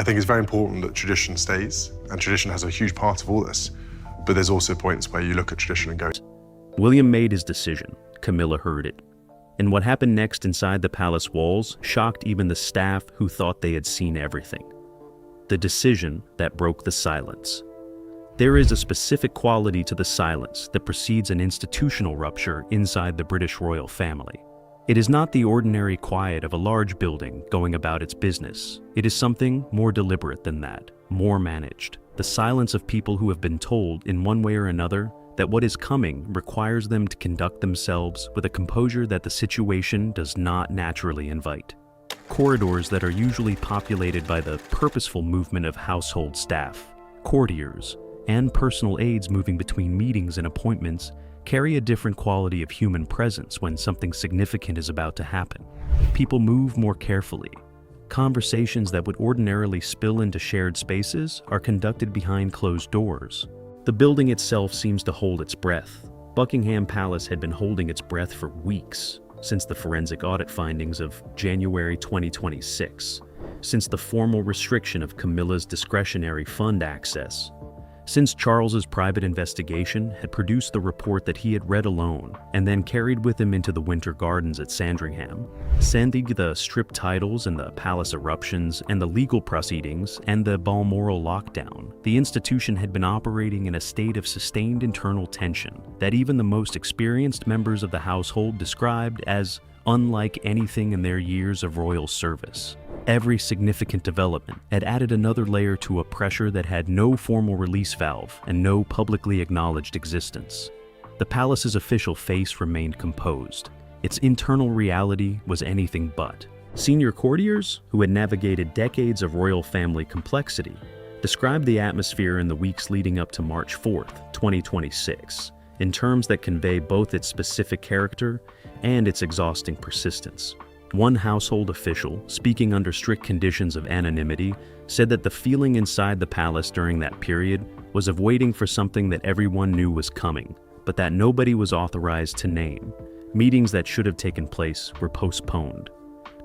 I think it's very important that tradition stays, and tradition has a huge part of all this. But there's also points where you look at tradition and go, William made his decision. Camilla heard it. And what happened next inside the palace walls shocked even the staff who thought they had seen everything. The decision that broke the silence. There is a specific quality to the silence that precedes an institutional rupture inside the British royal family. It is not the ordinary quiet of a large building going about its business. It is something more deliberate than that, more managed. The silence of people who have been told in one way or another that what is coming requires them to conduct themselves with a composure that the situation does not naturally invite. Corridors that are usually populated by the purposeful movement of household staff, courtiers, and personal aides moving between meetings and appointments carry a different quality of human presence when something significant is about to happen. People move more carefully. Conversations that would ordinarily spill into shared spaces are conducted behind closed doors. The building itself seems to hold its breath. Buckingham Palace had been holding its breath for weeks, since the forensic audit findings of January 2026, since the formal restriction of Camilla's discretionary fund access, since Charles's private investigation had produced the report that he had read alone and then carried with him into the Winter Gardens at Sandringham, sending the stripped titles and the palace eruptions and the legal proceedings and the Balmoral lockdown, the institution had been operating in a state of sustained internal tension that even the most experienced members of the household described as unlike anything in their years of royal service. Every significant development had added another layer to a pressure that had no formal release valve and no publicly acknowledged existence. The palace's official face remained composed. Its internal reality was anything but. Senior courtiers, who had navigated decades of royal family complexity, described the atmosphere in the weeks leading up to March 4th, 2026, in terms that convey both its specific character and its exhausting persistence. One household official, speaking under strict conditions of anonymity, said that the feeling inside the palace during that period was of waiting for something that everyone knew was coming, but that nobody was authorized to name. Meetings that should have taken place were postponed.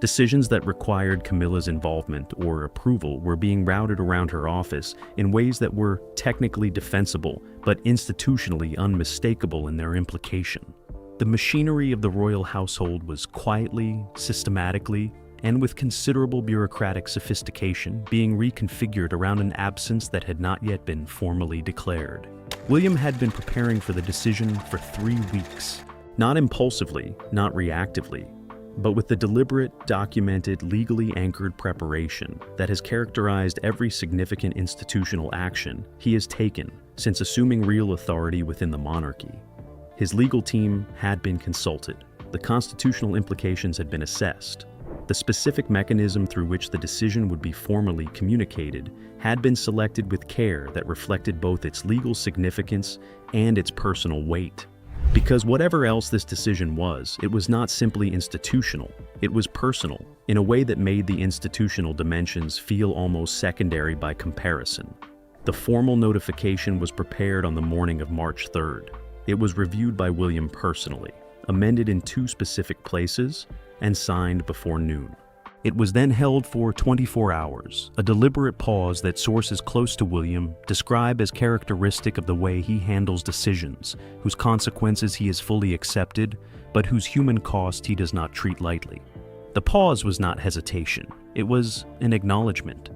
Decisions that required Camilla's involvement or approval were being routed around her office in ways that were technically defensible, but institutionally unmistakable in their implication. The machinery of the royal household was quietly, systematically, and with considerable bureaucratic sophistication being reconfigured around an absence that had not yet been formally declared. William had been preparing for the decision for 3 weeks, not impulsively, not reactively, but with the deliberate, documented, legally anchored preparation that has characterized every significant institutional action he has taken since assuming real authority within the monarchy. His legal team had been consulted. The constitutional implications had been assessed. The specific mechanism through which the decision would be formally communicated had been selected with care that reflected both its legal significance and its personal weight. Because whatever else this decision was, it was not simply institutional, it was personal, in a way that made the institutional dimensions feel almost secondary by comparison. The formal notification was prepared on the morning of March 3rd. It was reviewed by William personally, amended in 2 specific places, and signed before noon. It was then held for 24 hours, a deliberate pause that sources close to William describe as characteristic of the way he handles decisions, whose consequences he has fully accepted, but whose human cost he does not treat lightly. The pause was not hesitation, it was an acknowledgement.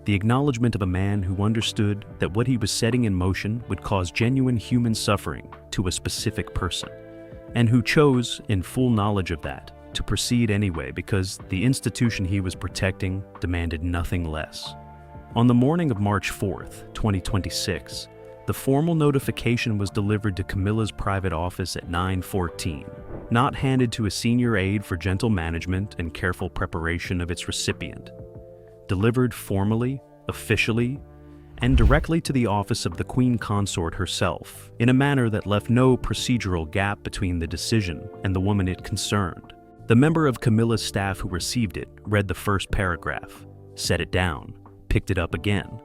The acknowledgement of a man who understood that what he was setting in motion would cause genuine human suffering to a specific person, and who chose, in full knowledge of that, to proceed anyway because the institution he was protecting demanded nothing less. On the morning of March 4th, 2026, the formal notification was delivered to Camilla's private office at 9:14, not handed to a senior aide for gentle management and careful preparation of its recipient. Delivered formally, officially, and directly to the office of the Queen Consort herself, in a manner that left no procedural gap between the decision and the woman it concerned. The member of Camilla's staff who received it read the first paragraph, set it down, picked it up again,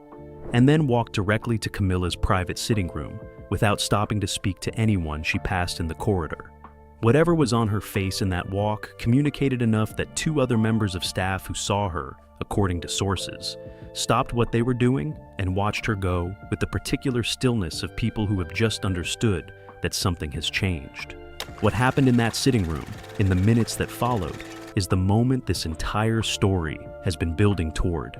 and then walked directly to Camilla's private sitting room without stopping to speak to anyone she passed in the corridor. Whatever was on her face in that walk communicated enough that 2 other members of staff who saw her, according to sources, stopped what they were doing, and watched her go with the particular stillness of people who have just understood that something has changed. What happened in that sitting room, in the minutes that followed, is the moment this entire story has been building toward.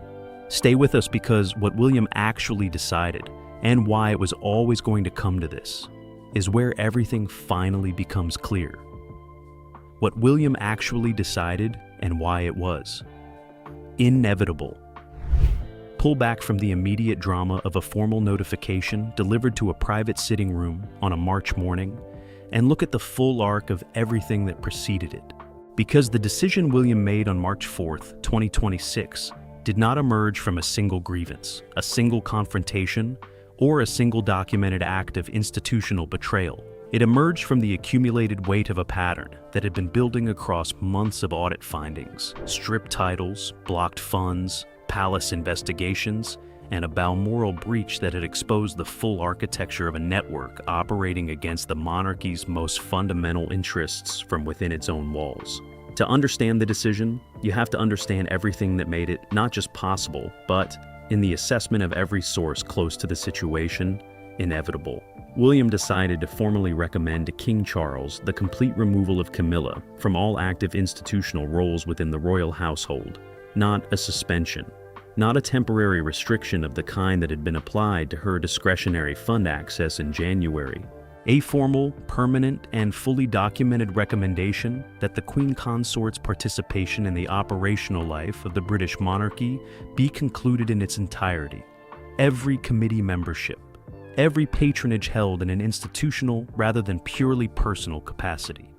Stay with us, because what William actually decided, and why it was always going to come to this, is where everything finally becomes clear. What William actually decided and why it was. Inevitable. Pull back from the immediate drama of a formal notification delivered to a private sitting room on a March morning, and look at the full arc of everything that preceded it. Because the decision William made on March 4th, 2026, did not emerge from a single grievance, a single confrontation, or a single documented act of institutional betrayal. It emerged from the accumulated weight of a pattern that had been building across months of audit findings, stripped titles, blocked funds, palace investigations, and a Balmoral breach that had exposed the full architecture of a network operating against the monarchy's most fundamental interests from within its own walls. To understand the decision, you have to understand everything that made it not just possible, but, in the assessment of every source close to the situation, inevitable. William decided to formally recommend to King Charles the complete removal of Camilla from all active institutional roles within the royal household, not a suspension, not a temporary restriction of the kind that had been applied to her discretionary fund access in January. A formal, permanent, and fully documented recommendation that the Queen Consort's participation in the operational life of the British monarchy be concluded in its entirety. Every committee membership, every patronage held in an institutional rather than purely personal capacity.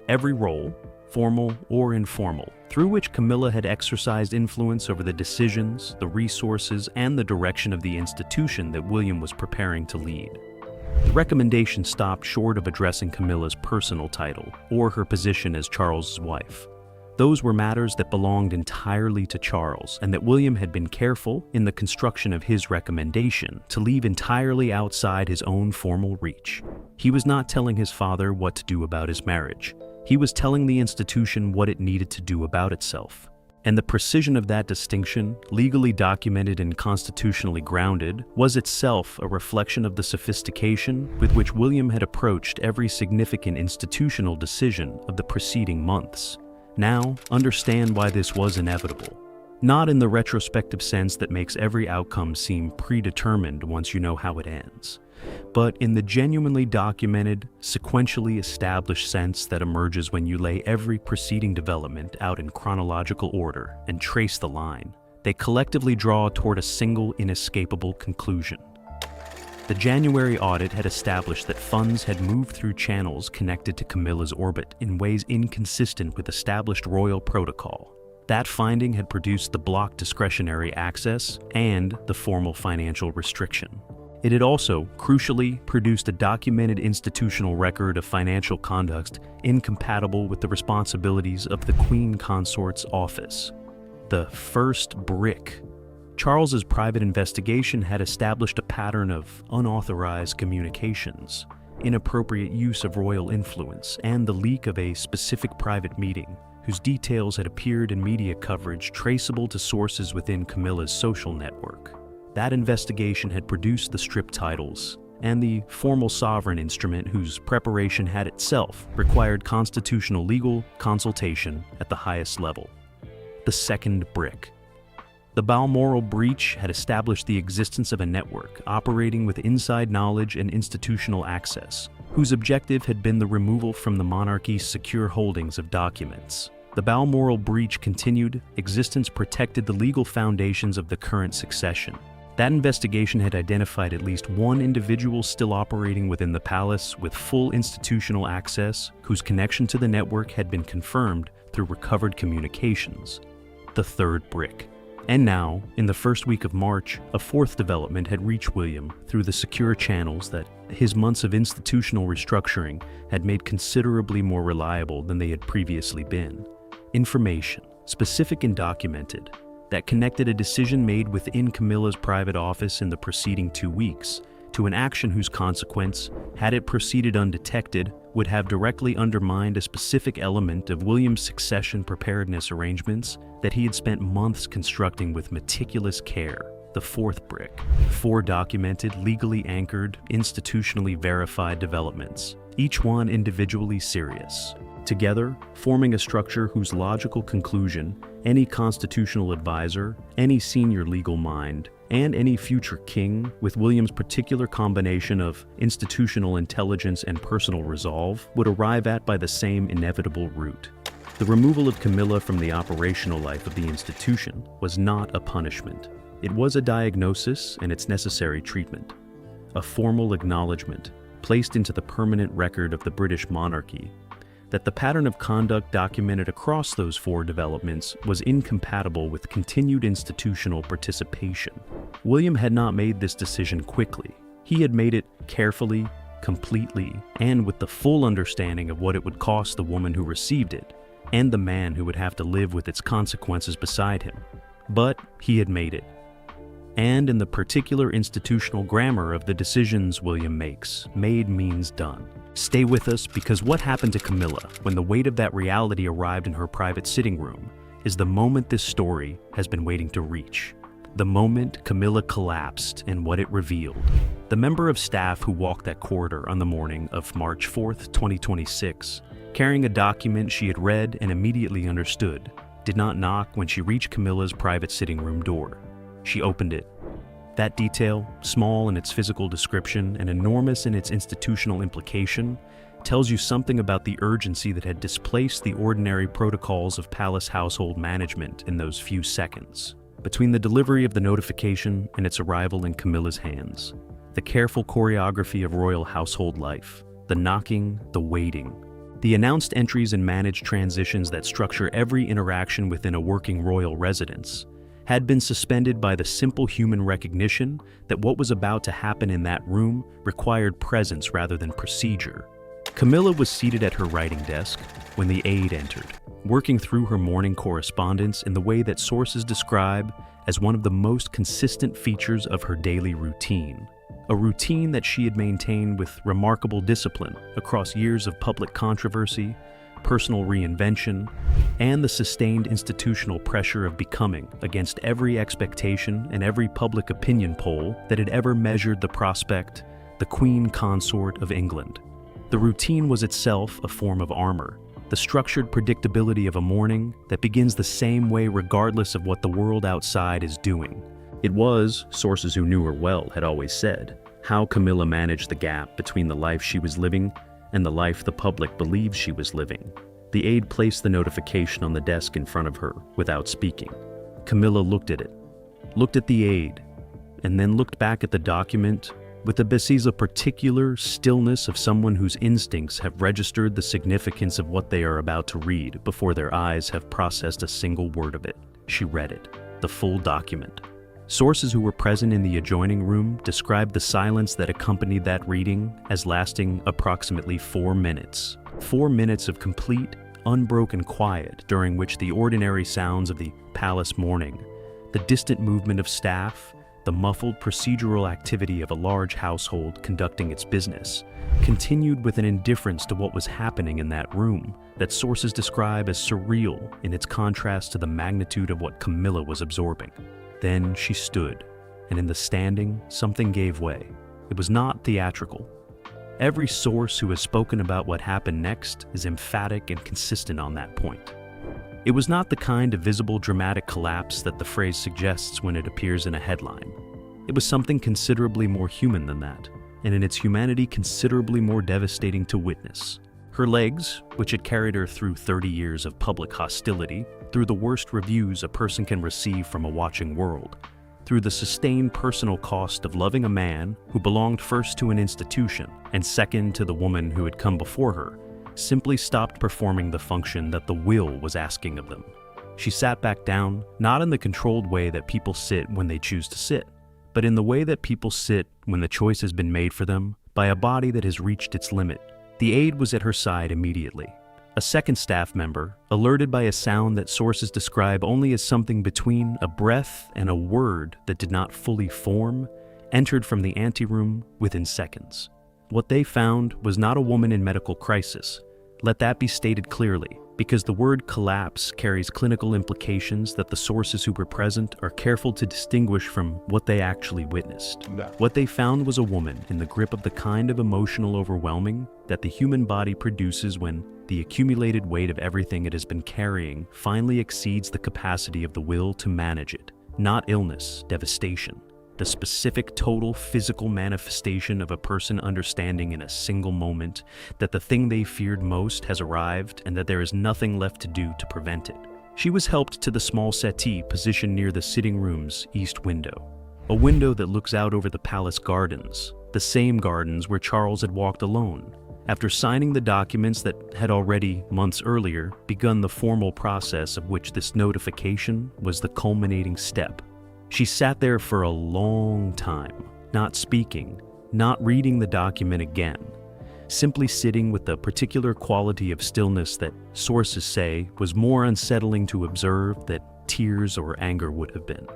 Every role, formal or informal, through which Camilla had exercised influence over the decisions, the resources, and the direction of the institution that William was preparing to lead. The recommendation stopped short of addressing Camilla's personal title or her position as Charles's wife. Those were matters that belonged entirely to Charles, and that William had been careful, in the construction of his recommendation, to leave entirely outside his own formal reach. He was not telling his father what to do about his marriage. He was telling the institution what it needed to do about itself. And the precision of that distinction, legally documented and constitutionally grounded, was itself a reflection of the sophistication with which William had approached every significant institutional decision of the preceding months. Now, understand why this was inevitable. Not in the retrospective sense that makes every outcome seem predetermined once you know how it ends, but in the genuinely documented, sequentially established sense that emerges when you lay every preceding development out in chronological order and trace the line. They collectively draw toward a single inescapable conclusion. The January audit had established that funds had moved through channels connected to Camilla's orbit in ways inconsistent with established royal protocol. That finding had produced the blocked discretionary access and the formal financial restriction. It had also, crucially, produced a documented institutional record of financial conduct incompatible with the responsibilities of the Queen Consort's office. The first brick. Charles's private investigation had established a pattern of unauthorized communications, inappropriate use of royal influence, and the leak of a specific private meeting, whose details had appeared in media coverage traceable to sources within Camilla's social network. That investigation had produced the stripped titles and the formal sovereign instrument whose preparation had itself required constitutional legal consultation at the highest level. The second brick. The Balmoral breach had established the existence of a network operating with inside knowledge and institutional access, whose objective had been the removal from the monarchy's secure holdings of documents. The Balmoral breach continued, existence protected the legal foundations of the current succession. That investigation had identified at least one individual still operating within the palace with full institutional access, whose connection to the network had been confirmed through recovered communications. The third brick. And now, in the first week of March, a fourth development had reached William through the secure channels that his months of institutional restructuring had made considerably more reliable than they had previously been. Information, specific and documented, that connected a decision made within Camilla's private office in the preceding 2 weeks to an action whose consequence, had it proceeded undetected, would have directly undermined a specific element of William's succession preparedness arrangements that he had spent months constructing with meticulous care. The fourth brick: 4 documented, legally anchored, institutionally verified developments, each one individually serious, together forming a structure whose logical conclusion any constitutional advisor, any senior legal mind, and any future king, with William's particular combination of institutional intelligence and personal resolve, would arrive at by the same inevitable route. The removal of Camilla from the operational life of the institution was not a punishment. It was a diagnosis and its necessary treatment, a formal acknowledgement placed into the permanent record of the British monarchy that the pattern of conduct documented across those 4 developments was incompatible with continued institutional participation. William had not made this decision quickly. He had made it carefully, completely, and with the full understanding of what it would cost the woman who received it, and the man who would have to live with its consequences beside him. But he had made it. And in the particular institutional grammar of the decisions William makes, made means done. Stay with us, because what happened to Camilla when the weight of that reality arrived in her private sitting room is the moment this story has been waiting to reach. The moment Camilla collapsed and what it revealed. The member of staff who walked that corridor on the morning of March 4th, 2026, carrying a document she had read and immediately understood, did not knock when she reached Camilla's private sitting room door. She opened it. That detail, small in its physical description and enormous in its institutional implication, tells you something about the urgency that had displaced the ordinary protocols of palace household management in those few seconds. Between the delivery of the notification and its arrival in Camilla's hands, the careful choreography of royal household life, the knocking, the waiting, the announced entries and managed transitions that structure every interaction within a working royal residence, had been suspended by the simple human recognition that what was about to happen in that room required presence rather than procedure. Camilla was seated at her writing desk when the aide entered, working through her morning correspondence in the way that sources describe as one of the most consistent features of her daily routine. A routine that she had maintained with remarkable discipline across years of public controversy, personal reinvention, and the sustained institutional pressure of becoming against every expectation and every public opinion poll that had ever measured the prospect, the Queen Consort of England. The routine was itself a form of armor, the structured predictability of a morning that begins the same way regardless of what the world outside is doing. It was, sources who knew her well had always said, how Camilla managed the gap between the life she was living and the life the public believed she was living. The aide placed the notification on the desk in front of her without speaking. Camilla looked at it, looked at the aide, and then looked back at the document with the Besiza particular stillness of someone whose instincts have registered the significance of what they are about to read before their eyes have processed a single word of it. She read it, the full document. Sources who were present in the adjoining room described the silence that accompanied that reading as lasting approximately 4 minutes. 4 minutes of complete, unbroken quiet during which the ordinary sounds of the palace morning, the distant movement of staff, the muffled procedural activity of a large household conducting its business, continued with an indifference to what was happening in that room that sources describe as surreal in its contrast to the magnitude of what Camilla was absorbing. Then she stood, and in the standing, something gave way. It was not theatrical. Every source who has spoken about what happened next is emphatic and consistent on that point. It was not the kind of visible dramatic collapse that the phrase suggests when it appears in a headline. It was something considerably more human than that, and in its humanity considerably more devastating to witness. Her legs, which had carried her through 30 years of public hostility, through the worst reviews a person can receive from a watching world, through the sustained personal cost of loving a man who belonged first to an institution and second to the woman who had come before her, simply stopped performing the function that the will was asking of them. She sat back down, not in the controlled way that people sit when they choose to sit, but in the way that people sit when the choice has been made for them by a body that has reached its limit. The aide was at her side immediately. A second staff member, alerted by a sound that sources describe only as something between a breath and a word that did not fully form, entered from the anteroom within seconds. What they found was not a woman in medical crisis. Let that be stated clearly, because the word collapse carries clinical implications that the sources who were present are careful to distinguish from what they actually witnessed. No. What they found was a woman in the grip of the kind of emotional overwhelming that the human body produces when the accumulated weight of everything it has been carrying finally exceeds the capacity of the will to manage it. Not illness, devastation. The specific total physical manifestation of a person understanding in a single moment that the thing they feared most has arrived and that there is nothing left to do to prevent it. She was helped to the small settee positioned near the sitting room's east window, a window that looks out over the palace gardens, the same gardens where Charles had walked alone, after signing the documents that had already, months earlier, begun the formal process of which this notification was the culminating step. She sat there for a long time, not speaking, not reading the document again, simply sitting with the particular quality of stillness that sources say was more unsettling to observe than tears or anger would have been,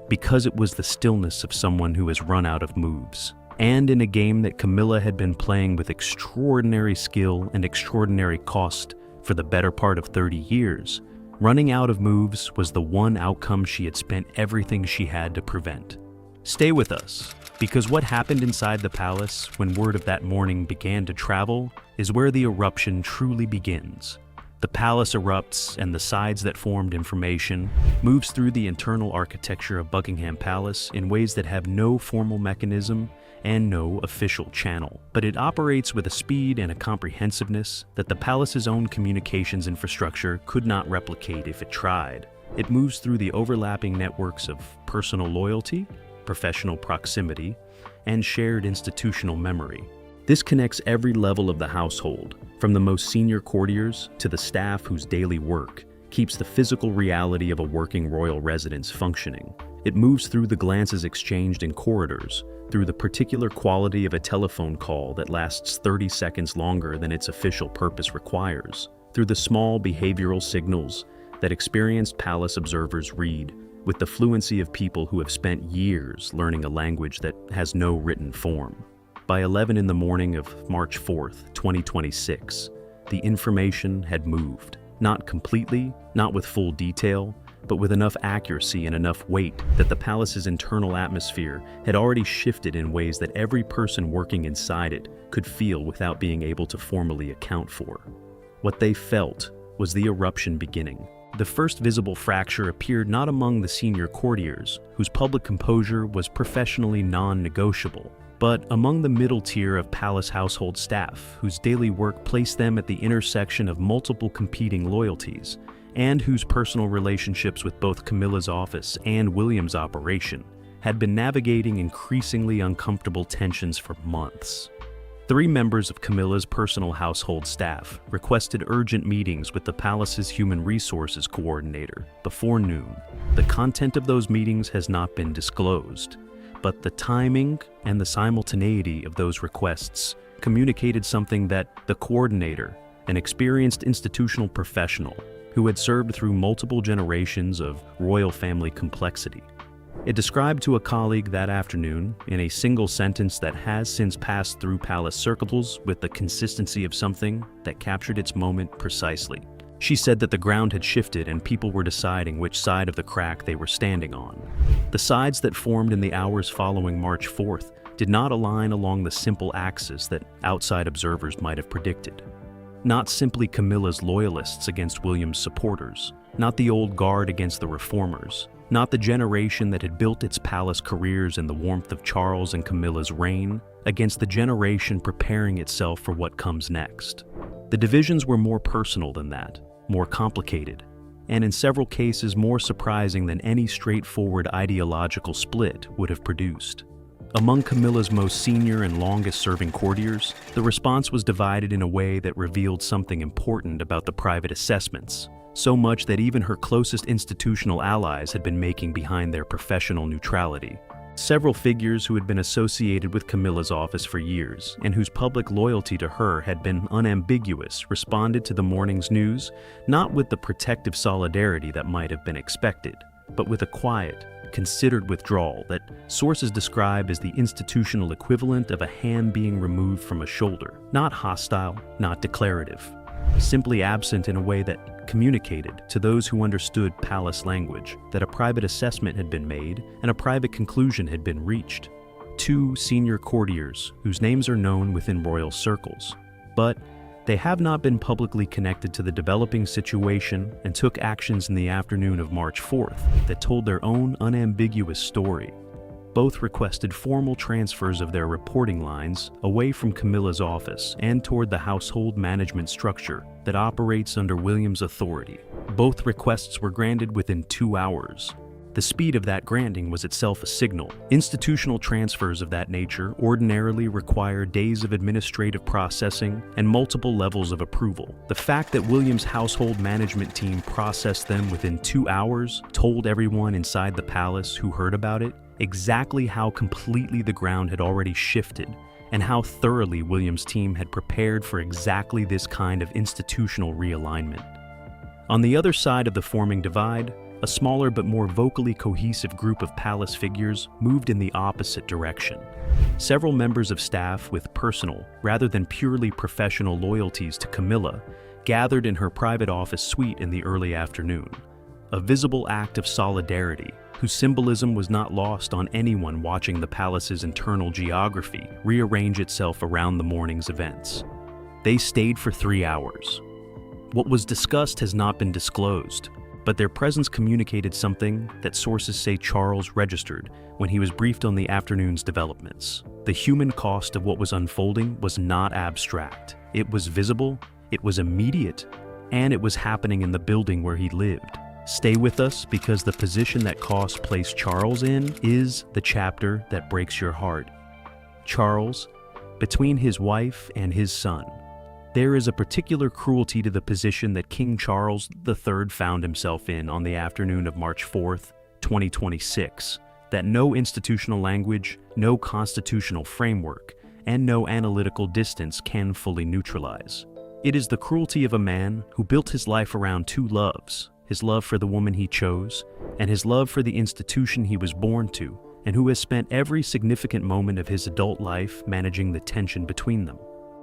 because it was the stillness of someone who has run out of moves. And in a game that Camilla had been playing with extraordinary skill and extraordinary cost for the better part of 30 years, running out of moves was the one outcome she had spent everything she had to prevent. Stay with us, because what happened inside the palace when word of that morning began to travel is where the eruption truly begins. The palace erupts, and the sides that formed information moves through the internal architecture of Buckingham Palace in ways that have no formal mechanism and no official channel. But it operates with a speed and a comprehensiveness that the palace's own communications infrastructure could not replicate if it tried. It moves through the overlapping networks of personal loyalty, professional proximity, and shared institutional memory. This connects every level of the household, from the most senior courtiers to the staff whose daily work keeps the physical reality of a working royal residence functioning. It moves through the glances exchanged in corridors, through the particular quality of a telephone call that lasts 30 seconds longer than its official purpose requires, through the small behavioral signals that experienced palace observers read with the fluency of people who have spent years learning a language that has no written form. By 11 in the morning of March 4th, 2026, the information had moved. Not completely, not with full detail, but with enough accuracy and enough weight that the palace's internal atmosphere had already shifted in ways that every person working inside it could feel without being able to formally account for. What they felt was the eruption beginning. The first visible fracture appeared not among the senior courtiers, whose public composure was professionally non-negotiable, but among the middle tier of palace household staff, whose daily work placed them at the intersection of multiple competing loyalties, and whose personal relationships with both Camilla's office and William's operation had been navigating increasingly uncomfortable tensions for months. 3 members of Camilla's personal household staff requested urgent meetings with the palace's human resources coordinator before noon. The content of those meetings has not been disclosed, but the timing and the simultaneity of those requests communicated something that the coordinator, an experienced institutional professional who had served through multiple generations of royal family complexity. It described to a colleague that afternoon, in a single sentence that has since passed through palace circles with the consistency of something that captured its moment precisely. She said that the ground had shifted and people were deciding which side of the crack they were standing on. The sides that formed in the hours following March 4th did not align along the simple axis that outside observers might have predicted. Not simply Camilla's loyalists against William's supporters, not the old guard against the reformers, not the generation that had built its palace careers in the warmth of Charles and Camilla's reign against the generation preparing itself for what comes next. The divisions were more personal than that, more complicated, and in several cases more surprising than any straightforward ideological split would have produced. Among Camilla's most senior and longest-serving courtiers, the response was divided in a way that revealed something important about the private assessments, so much that even her closest institutional allies had been making behind their professional neutrality. Several figures who had been associated with Camilla's office for years, and whose public loyalty to her had been unambiguous, responded to the morning's news not with the protective solidarity that might have been expected, but with a quiet, considered withdrawal that sources describe as the institutional equivalent of a hand being removed from a shoulder, not hostile, not declarative, simply absent in a way that communicated to those who understood palace language that a private assessment had been made and a private conclusion had been reached. 2 senior courtiers whose names are known within royal circles, but they have not been publicly connected to the developing situation and took actions in the afternoon of March 4th that told their own unambiguous story. Both requested formal transfers of their reporting lines away from Camilla's office and toward the household management structure that operates under William's authority. Both requests were granted within 2 hours. The speed of that granting was itself a signal. Institutional transfers of that nature ordinarily require days of administrative processing and multiple levels of approval. The fact that William's household management team processed them within 2 hours told everyone inside the palace who heard about it exactly how completely the ground had already shifted and how thoroughly William's team had prepared for exactly this kind of institutional realignment. On the other side of the forming divide, a smaller but more vocally cohesive group of palace figures moved in the opposite direction. Several members of staff with personal, rather than purely professional loyalties to Camilla gathered in her private office suite in the early afternoon, a visible act of solidarity whose symbolism was not lost on anyone watching the palace's internal geography rearrange itself around the morning's events. They stayed for 3 hours. What was discussed has not been disclosed, but their presence communicated something that sources say Charles registered when he was briefed on the afternoon's developments. The human cost of what was unfolding was not abstract. It was visible, it was immediate, and it was happening in the building where he lived. Stay with us because the position that cost placed Charles in is the chapter that breaks your heart. Charles, between his wife and his son. There is a particular cruelty to the position that King Charles III found himself in on the afternoon of March 4th, 2026, that no institutional language, no constitutional framework, and no analytical distance can fully neutralize. It is the cruelty of a man who built his life around 2 loves, his love for the woman he chose, and his love for the institution he was born to, and who has spent every significant moment of his adult life managing the tension between them.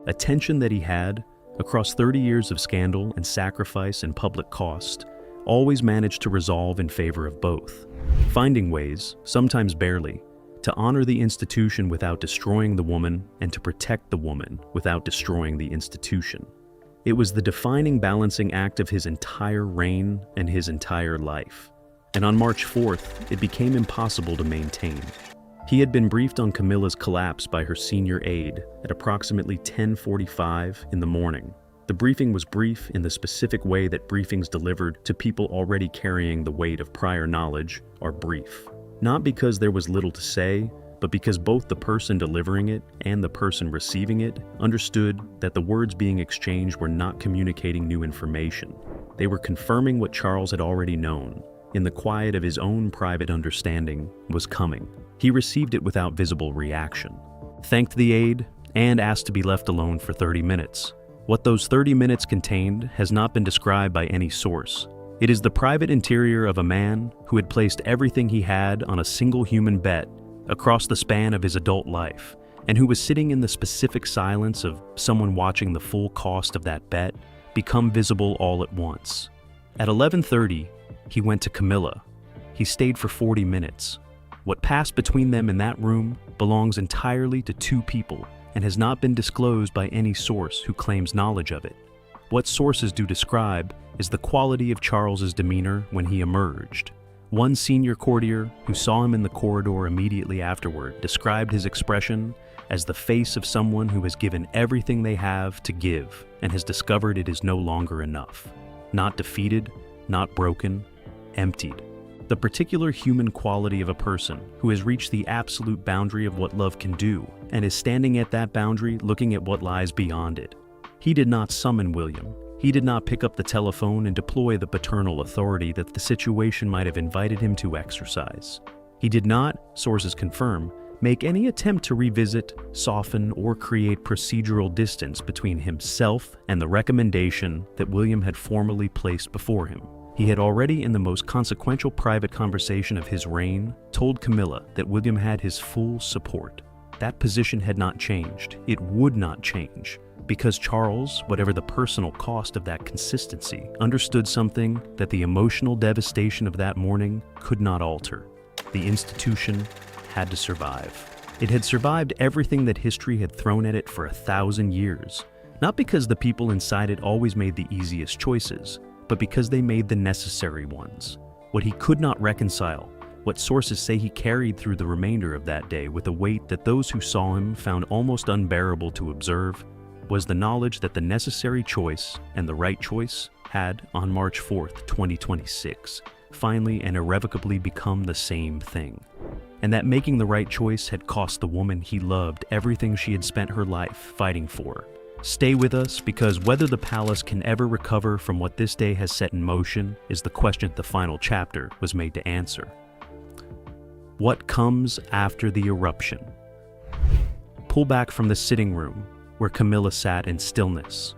A tension that he had, across 30 years of scandal and sacrifice and public cost, always managed to resolve in favor of both, finding ways, sometimes barely, to honor the institution without destroying the woman and to protect the woman without destroying the institution. It was the defining balancing act of his entire reign and his entire life. And on March 4th, it became impossible to maintain. He had been briefed on Camilla's collapse by her senior aide at approximately 10:45 in the morning. The briefing was brief in the specific way that briefings delivered to people already carrying the weight of prior knowledge are brief. Not because there was little to say, but because both the person delivering it and the person receiving it understood that the words being exchanged were not communicating new information. They were confirming what Charles had already known, in the quiet of his own private understanding, was coming. He received it without visible reaction, thanked the aide, and asked to be left alone for 30 minutes. What those 30 minutes contained has not been described by any source. It is the private interior of a man who had placed everything he had on a single human bet across the span of his adult life, and who was sitting in the specific silence of someone watching the full cost of that bet become visible all at once. At 11:30, he went to Camilla. He stayed for 40 minutes. What passed between them in that room belongs entirely to 2 people and has not been disclosed by any source who claims knowledge of it. What sources do describe is the quality of Charles's demeanor when he emerged. One senior courtier who saw him in the corridor immediately afterward described his expression as the face of someone who has given everything they have to give and has discovered it is no longer enough. Not defeated, not broken, emptied. The particular human quality of a person who has reached the absolute boundary of what love can do and is standing at that boundary looking at what lies beyond it. He did not summon William. He did not pick up the telephone and deploy the paternal authority that the situation might have invited him to exercise. He did not, sources confirm, make any attempt to revisit, soften, or create procedural distance between himself and the recommendation that William had formally placed before him. He had already, in the most consequential private conversation of his reign, told Camilla that William had his full support. That position had not changed. It would not change. Because Charles, whatever the personal cost of that consistency, understood something that the emotional devastation of that morning could not alter. The institution had to survive. It had survived everything that history had thrown at it for 1,000 years. Not because the people inside it always made the easiest choices, but because they made the necessary ones. What he could not reconcile, what sources say he carried through the remainder of that day with a weight that those who saw him found almost unbearable to observe, was the knowledge that the necessary choice and the right choice had, on March 4th, 2026, finally and irrevocably become the same thing. And that making the right choice had cost the woman he loved everything she had spent her life fighting for. Stay with us, because whether the palace can ever recover from what this day has set in motion is the question the final chapter was made to answer. What comes after the eruption? Pull back from the sitting room where Camilla sat in stillness.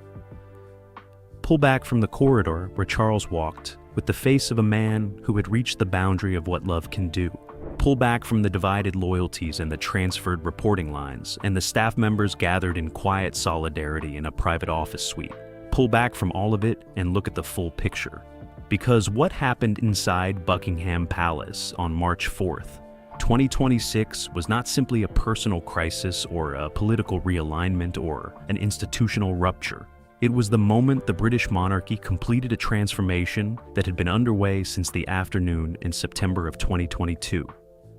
Pull back from the corridor where Charles walked with the face of a man who had reached the boundary of what love can do. Pull back from the divided loyalties and the transferred reporting lines and the staff members gathered in quiet solidarity in a private office suite. Pull back from all of it and look at the full picture. Because what happened inside Buckingham Palace on March 4th, 2026 was not simply a personal crisis or a political realignment or an institutional rupture. It was the moment the British monarchy completed a transformation that had been underway since the afternoon in September of 2022.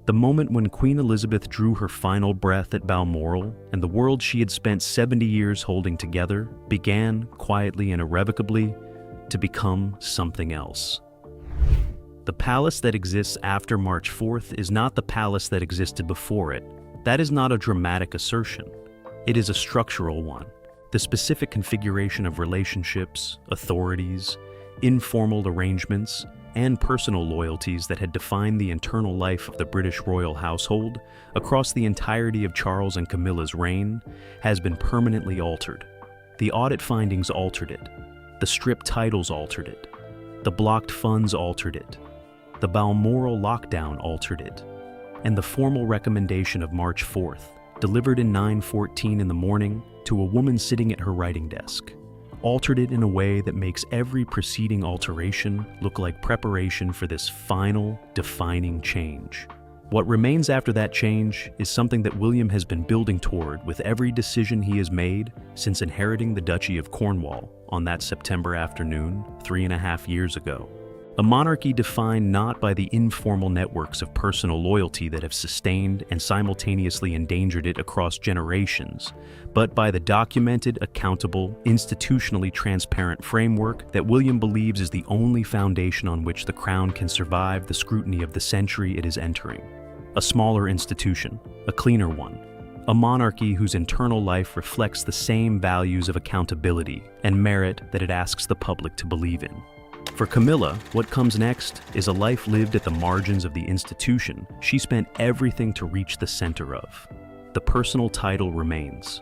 The moment when Queen Elizabeth drew her final breath at Balmoral and the world she had spent 70 years holding together began, quietly and irrevocably, to become something else. The palace that exists after March 4th is not the palace that existed before it. That is not a dramatic assertion. It is a structural one. The specific configuration of relationships, authorities, informal arrangements, and personal loyalties that had defined the internal life of the British royal household across the entirety of Charles and Camilla's reign has been permanently altered. The audit findings altered it. The stripped titles altered it. The blocked funds altered it. The Balmoral lockdown altered it. And the formal recommendation of March 4th, delivered in 9:14 in the morning to a woman sitting at her writing desk, altered it in a way that makes every preceding alteration look like preparation for this final, defining change. What remains after that change is something that William has been building toward with every decision he has made since inheriting the Duchy of Cornwall on that September afternoon 3.5 years ago. A monarchy defined not by the informal networks of personal loyalty that have sustained and simultaneously endangered it across generations, but by the documented, accountable, institutionally transparent framework that William believes is the only foundation on which the crown can survive the scrutiny of the century it is entering. A smaller institution, a cleaner one, a monarchy whose internal life reflects the same values of accountability and merit that it asks the public to believe in. For Camilla, what comes next is a life lived at the margins of the institution she spent everything to reach the center of. The personal title remains.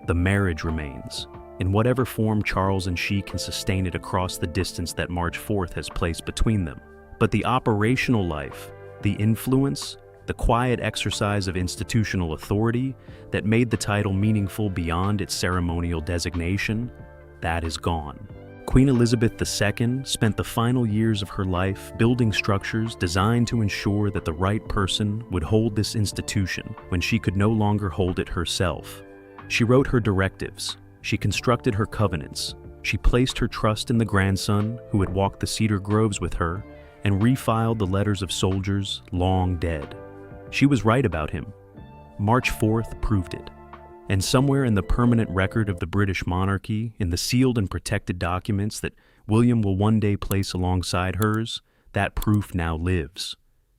The marriage remains. In whatever form Charles and she can sustain it across the distance that March 4th has placed between them. But the operational life, the influence, the quiet exercise of institutional authority that made the title meaningful beyond its ceremonial designation, that is gone. Queen Elizabeth II spent the final years of her life building structures designed to ensure that the right person would hold this institution when she could no longer hold it herself. She wrote her directives, she constructed her covenants, she placed her trust in the grandson who had walked the cedar groves with her and refiled the letters of soldiers long dead. She was right about him. March 4th proved it. And somewhere in the permanent record of the British monarchy, in the sealed and protected documents that William will one day place alongside hers, that proof now lives.